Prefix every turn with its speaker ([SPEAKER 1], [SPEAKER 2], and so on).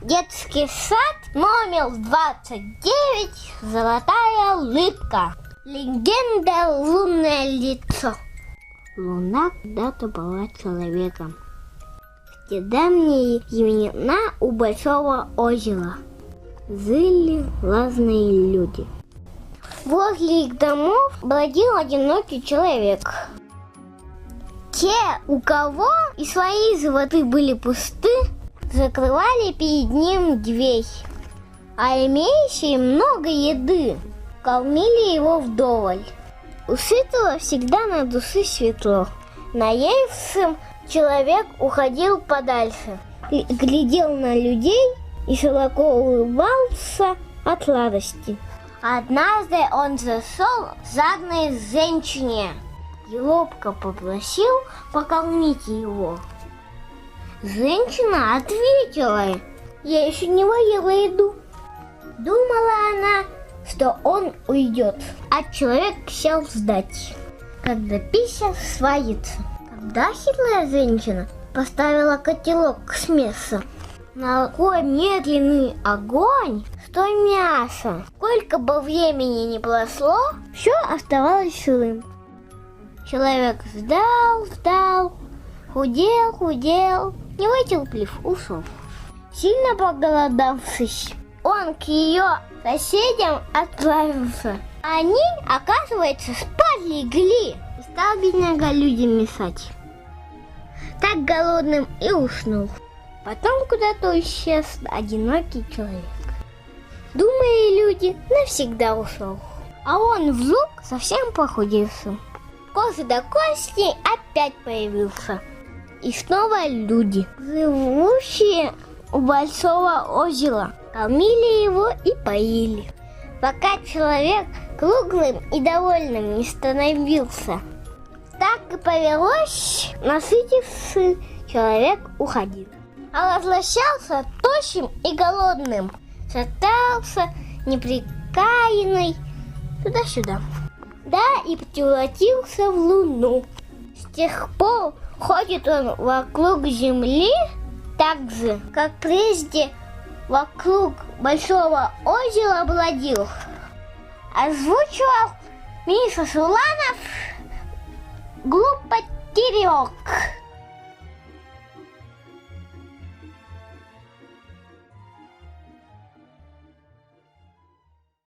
[SPEAKER 1] Детский сад номер 29. Золотая улыбка. Легенда «Лунное лицо». Луна когда-то была человеком. Где давние времена у большого озера жили разные люди. Возле их домов бродил одинокий человек. Те, у кого и свои животы были пусты, закрывали перед ним дверь, а имеющие много еды кормили его вдоволь. У сытого всегда на душе светло. Наевшим человек уходил подальше, глядел на людей и широко улыбался от радости. Однажды он зашел к жадной женщине и робко попросил покормить его. Женщина ответила: «Я еще не воела еду». Думала она, что он уйдет, а человек сел ждать, когда пища сварится. Тогда хитрая женщина поставила котелок с мясом на такой медленный огонь, что мясо, сколько бы времени ни прошло, все оставалось сырым. Человек ждал, худел, не вытерпев, ушел. Сильно проголодавшись, он к ее соседям отправился. Они, оказывается, спать легли и стал бедняга людям мешать. Так голодным и уснул. Потом куда-то исчез одинокий человек. Думали люди, навсегда ушел. А он вдруг совсем похудился. Кожа до кости опять появился. И снова люди, живущие у большого озера, кормили его и поили, пока человек круглым и довольным не становился. Так и повелось, насытивший человек уходил. А возвращался тощим и голодным, шатался неприкаянный туда-сюда. Да, и превратился в луну. С тех пор ходит он вокруг земли так же, как прежде вокруг большого озера бродил. Озвучивал Миша Шуланов, группа «Терек».